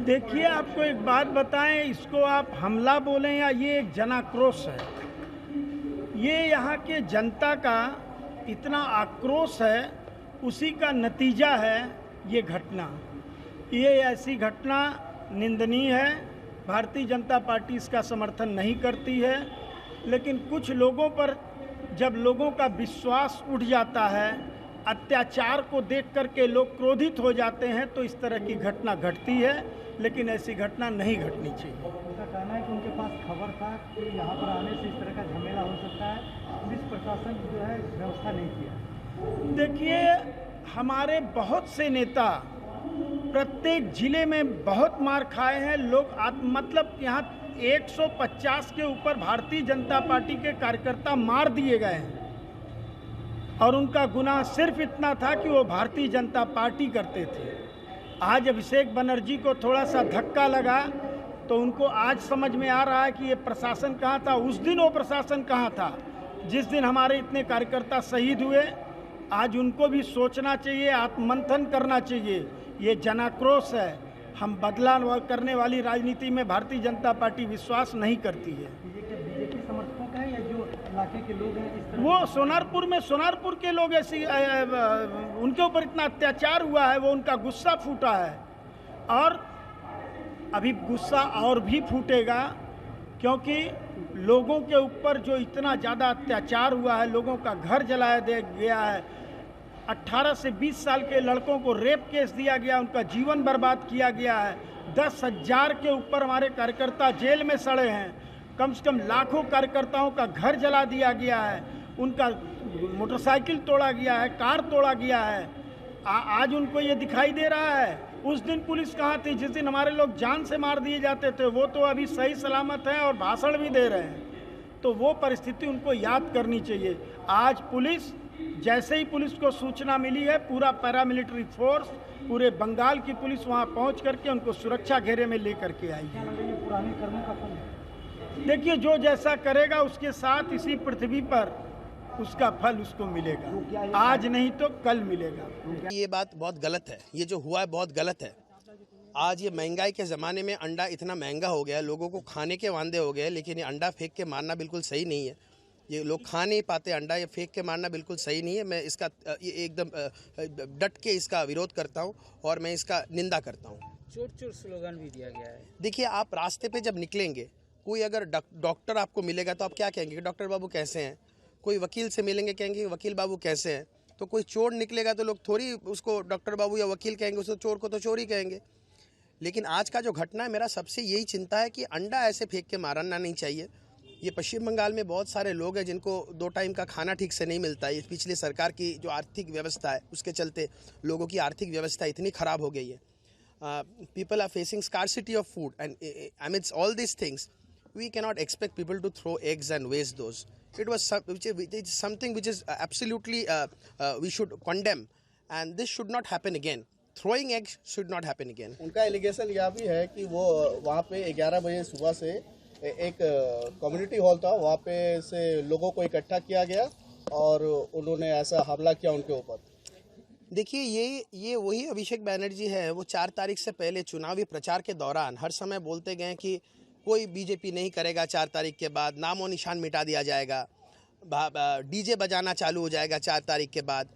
देखिए, आपको एक बात बताएं, इसको आप हमला बोलें या ये एक जनाक्रोश है। ये यहाँ के जनता का इतना आक्रोश है, उसी का नतीजा है ये घटना। ये ऐसी घटना निंदनीय है। भारतीय जनता पार्टी इसका समर्थन नहीं करती है, लेकिन कुछ लोगों पर जब लोगों का विश्वास उठ जाता है, अत्याचार को देख करके लोग क्रोधित हो जाते हैं, तो इस तरह की घटना घटती है। लेकिन ऐसी घटना नहीं घटनी चाहिए। उनका कहना है कि उनके पास खबर था कि यहाँ पर आने से इस तरह का झमेला हो सकता है। पुलिस प्रशासन जो है व्यवस्था नहीं किया। देखिए, हमारे बहुत से नेता प्रत्येक जिले में बहुत मार खाए हैं। लोग मतलब यहाँ 150 के ऊपर भारतीय जनता पार्टी के कार्यकर्ता मार दिए गए हैं, और उनका गुनाह सिर्फ इतना था कि वो भारतीय जनता पार्टी करते थे। आज अभिषेक बनर्जी को थोड़ा सा धक्का लगा तो उनको आज समझ में आ रहा है कि ये प्रशासन कहाँ था। उस दिन वो प्रशासन कहाँ था जिस दिन हमारे इतने कार्यकर्ता शहीद हुए। आज उनको भी सोचना चाहिए, आत्ममंथन करना चाहिए। ये जनाक्रोश है। हम बदला करने वाली राजनीति में भारतीय जनता पार्टी विश्वास नहीं करती है। बीजेपी समर्थकों का है या जो इलाके के लोग हैं इस तरह? वो सोनारपुर के लोग ऐसी उनके ऊपर इतना अत्याचार हुआ है, वो उनका गुस्सा फूटा है, और अभी गुस्सा और भी फूटेगा, क्योंकि लोगों के ऊपर जो इतना ज़्यादा अत्याचार हुआ है, लोगों का घर जलाया गया है, 18 से 20 साल के लड़कों को रेप केस दिया गया, उनका जीवन बर्बाद किया गया है। 10,000 के ऊपर हमारे कार्यकर्ता जेल में सड़े हैं। कम से कम लाखों कार्यकर्ताओं का घर जला दिया गया है, उनका मोटरसाइकिल तोड़ा गया है, कार तोड़ा गया है। आज उनको ये दिखाई दे रहा है। उस दिन पुलिस कहाँ थी जिस दिन हमारे लोग जान से मार दिए जाते थे? वो तो अभी सही सलामत हैं और भाषण भी दे रहे हैं। तो वो परिस्थिति उनको याद करनी चाहिए। आज पुलिस, जैसे ही पुलिस को सूचना मिली है, पूरा पैरामिलिट्री फोर्स, पूरे बंगाल की पुलिस वहाँ पहुँच करके उनको सुरक्षा घेरे में ले करके आई है। पुराने कर्मों का फल है। देखिए, जो जैसा करेगा उसके साथ इसी पृथ्वी पर उसका फल उसको मिलेगा। आज नहीं तो कल मिलेगा। ये बात बहुत गलत है। ये जो हुआ है बहुत गलत है। आज ये महंगाई के ज़माने में अंडा इतना महंगा हो गया है, लोगों को खाने के वांदे हो गए, लेकिन ये अंडा फेंक के मारना बिल्कुल सही नहीं है। ये लोग खा नहीं पाते अंडा, ये फेंक के मारना बिल्कुल सही नहीं है। मैं इसका एकदम डट के इसका विरोध करता हूँ और मैं इसका निंदा करता हूँ। चोर स्लोगन भी दिया गया है। देखिए, आप रास्ते पे जब निकलेंगे, कोई अगर डॉक्टर आपको मिलेगा तो आप क्या कहेंगे कि डॉक्टर बाबू कैसे हैं? कोई वकील से मिलेंगे, कहेंगे वकील बाबू कैसे हैं? तो कोई चोर निकलेगा तो लोग थोड़ी उसको डॉक्टर बाबू या वकील कहेंगे, उसको चोर को तो चोर ही कहेंगे। लेकिन आज का जो घटना है, मेरा सबसे यही चिंता है कि अंडा ऐसे फेंक के मारना नहीं चाहिए। ये पश्चिम बंगाल में बहुत सारे लोग हैं जिनको 2 टाइम का खाना ठीक से नहीं मिलता है। पिछली सरकार की जो आर्थिक व्यवस्था है उसके चलते लोगों की आर्थिक व्यवस्था इतनी ख़राब हो गई है। People are facing scarcity of food and amidst all these things we cannot expect people to throw eggs and waste those. It was something which is absolutely we should condemn, and this should not happen again. Throwing eggs should not happen again. उनका allegation यह भी है कि वो वहाँ पे 11 बजे सुबह से एक कम्युनिटी हॉल था, वहाँ पे से लोगों को इकट्ठा किया गया और उन्होंने ऐसा हमला किया उनके ऊपर। देखिए, ये वही अभिषेक बैनर्जी है। वो 4 तारीख से पहले चुनावी प्रचार के दौरान हर समय बोलते गए कि कोई बीजेपी नहीं करेगा, 4 तारीख के बाद नामो निशान मिटा दिया जाएगा, डीजे बजाना चालू हो जाएगा 4 तारीख के बाद।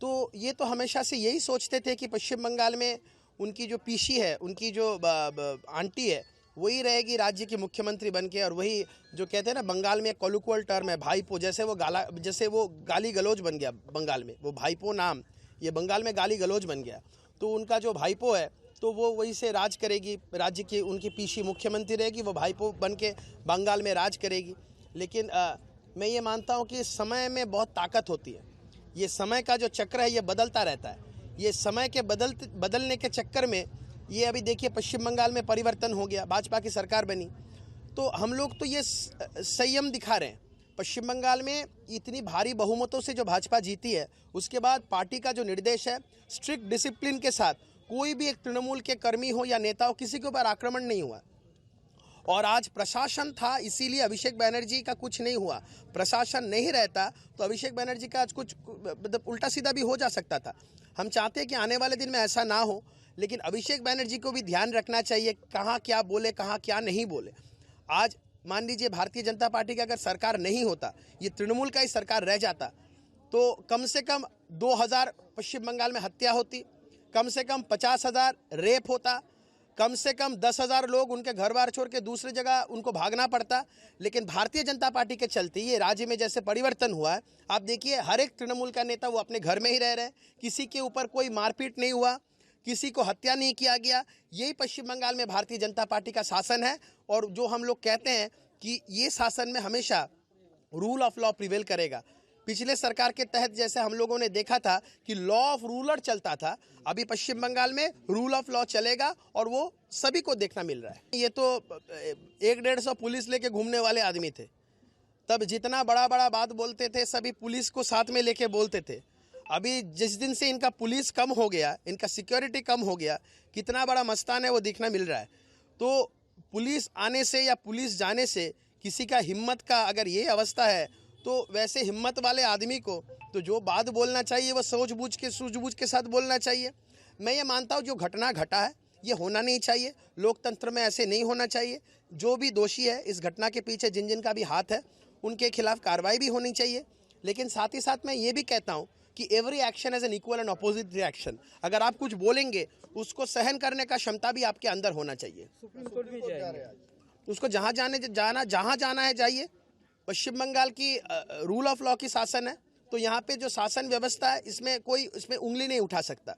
तो ये तो हमेशा से यही सोचते थे कि पश्चिम बंगाल में उनकी जो पीसी है, उनकी जो आंटी है, वही रहेगी राज्य की मुख्यमंत्री बनके। और वही जो कहते हैं ना, बंगाल में कोलुकुअल टर्म है भाईपो, जैसे वो गाली गलौज बन गया बंगाल में। वो भाईपो नाम ये बंगाल में गाली गलौज बन गया। तो उनका जो भाईपो है तो वो वही से राज करेगी, राज्य की उनकी पीसी मुख्यमंत्री रहेगी, वो भाईपो बन के बंगाल में राज करेगी। लेकिन मैं ये मानता हूँ कि समय में बहुत ताकत होती है। ये समय का जो चक्र है ये बदलता रहता है। ये समय के बदलने के चक्कर में ये अभी देखिए पश्चिम बंगाल में परिवर्तन हो गया, भाजपा की सरकार बनी। तो हम लोग तो ये संयम दिखा रहे हैं। पश्चिम बंगाल में इतनी भारी बहुमतों से जो भाजपा जीती है, उसके बाद पार्टी का जो निर्देश है, स्ट्रिक्ट डिसिप्लिन के साथ कोई भी एक तृणमूल के कर्मी हो या नेता हो, किसी के ऊपर आक्रमण नहीं हुआ। और आज प्रशासन था, इसीलिए अभिषेक बैनर्जी का कुछ नहीं हुआ। प्रशासन नहीं रहता तो अभिषेक बैनर्जी का आज कुछ मतलब उल्टा सीधा भी हो जा सकता था। हम चाहते हैं कि आने वाले दिन में ऐसा ना हो, लेकिन अभिषेक बैनर्जी को भी ध्यान रखना चाहिए कहाँ क्या बोले, कहाँ क्या नहीं बोले। आज मान लीजिए भारतीय जनता पार्टी का अगर सरकार नहीं होता, ये तृणमूल का ही सरकार रह जाता, तो कम से कम 2000 पश्चिम बंगाल में हत्या होती, कम से कम 50,000 रेप होता, कम से कम 10,000 लोग उनके घर बार छोड़ के दूसरी जगह उनको भागना पड़ता। लेकिन भारतीय जनता पार्टी के चलते ये राज्य में जैसे परिवर्तन हुआ है, आप देखिए हर एक तृणमूल का नेता वो अपने घर में ही रह रहे हैं, किसी के ऊपर कोई मारपीट नहीं हुआ, किसी को हत्या नहीं किया गया। यही पश्चिम बंगाल में भारतीय जनता पार्टी का शासन है। और जो हम लोग कहते हैं कि ये शासन में हमेशा रूल ऑफ लॉ प्रिवेल करेगा। पिछले सरकार के तहत जैसे हम लोगों ने देखा था कि लॉ ऑफ रूलर चलता था, अभी पश्चिम बंगाल में रूल ऑफ लॉ चलेगा और वो सभी को देखना मिल रहा है। ये तो 100-150 पुलिस लेके घूमने वाले आदमी थे, तब जितना बड़ा बड़ा बात बोलते थे सभी पुलिस को साथ में लेके बोलते थे। अभी जिस दिन से इनका पुलिस कम हो गया, इनका सिक्योरिटी कम हो गया, कितना बड़ा मस्तान है वो दिखना मिल रहा है। तो पुलिस आने से या पुलिस जाने से किसी का हिम्मत का अगर ये अवस्था है, तो वैसे हिम्मत वाले आदमी को तो जो बात बोलना चाहिए वो सूझबूझ के साथ बोलना चाहिए। मैं ये मानता हूँ जो घटना घटा है ये होना नहीं चाहिए, लोकतंत्र में ऐसे नहीं होना चाहिए। जो भी दोषी है इस घटना के पीछे, जिन जिन का भी हाथ है, उनके खिलाफ कार्रवाई भी होनी चाहिए। लेकिन साथ ही साथ मैं ये भी कहता हूँ कि every action has an equal and opposite reaction. अगर आप कुछ बोलेंगे उसको सहन करने का क्षमता भी आपके अंदर होना चाहिए। सुप्रीम कोर्ट भी जाएंगे, उसको जहाँ जाना है जाइए। पश्चिम बंगाल की रूल ऑफ लॉ की शासन है, तो यहाँ पे जो शासन व्यवस्था है इसमें उंगली नहीं उठा सकता।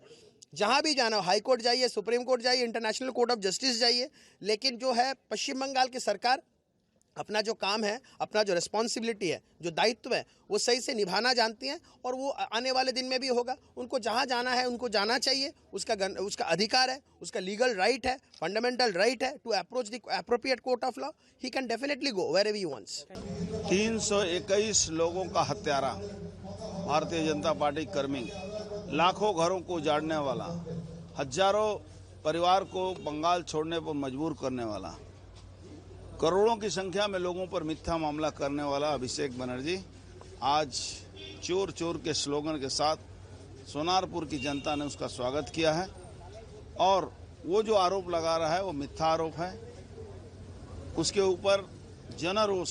जहाँ भी जाना हो, हाई कोर्ट जाइए, सुप्रीम कोर्ट जाइए, इंटरनेशनल कोर्ट ऑफ जस्टिस जाइए। लेकिन जो है पश्चिम बंगाल की सरकार अपना जो काम है, अपना जो रिस्पॉन्सिबिलिटी है, जो दायित्व है, वो सही से निभाना जानती हैं और वो आने वाले दिन में भी होगा। उनको जहाँ जाना है उनको जाना चाहिए, उसका अधिकार है, उसका लीगल राइट है, फंडामेंटल राइट है to approach the appropriate court of law. He can definitely go wherever he wants. 321 लोगों का हत्यारा, भारतीय जनता पार्टी कर्मी, लाखों घरों को उजाड़ने वाला, हजारों परिवार को बंगाल छोड़ने पर मजबूर करने वाला, करोड़ों की संख्या में लोगों पर मिथ्या मामला करने वाला अभिषेक बनर्जी आज चोर चोर के स्लोगन के साथ सोनारपुर की जनता ने उसका स्वागत किया है। और वो जो आरोप लगा रहा है वो मिथ्या आरोप है। उसके ऊपर जनरोष,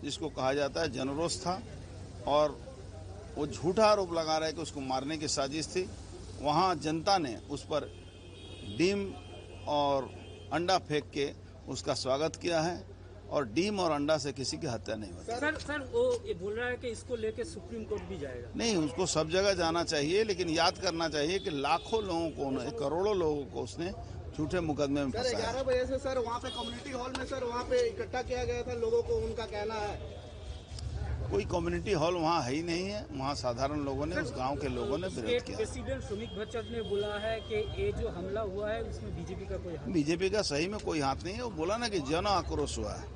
जिसको कहा जाता है, जनरोष था और वो झूठा आरोप लगा रहा है कि उसको मारने की साजिश थी। वहाँ जनता ने उस पर डीम और अंडा फेंक के उसका स्वागत किया है और डीम और अंडा से किसी की हत्या नहीं हुई। सर वो ये बोल रहा है कि इसको लेके सुप्रीम कोर्ट भी जाएगा। नहीं, उसको सब जगह जाना चाहिए, लेकिन याद करना चाहिए कि लाखों लोगों को, करोड़ों लोगों को उसने झूठे मुकदमे में फंसाया। 11 बजे से सर वहाँ पे कम्युनिटी हॉल में सर वहाँ पे इकट्ठा किया गया था लोगों को, उनका कहना है कोई कम्युनिटी हॉल वहाँ है ही नहीं है। वहाँ साधारण लोगों ने, उस गांव के लोगों ने विरोध किया। प्रेसिडेंट सुमित भट्टाचार्य ने बोला है कि ये जो हमला हुआ है उसमें बीजेपी का कोई हाथ, बीजेपी का सही में कोई हाथ नहीं है। वो बोला ना कि जन आक्रोश हुआ है।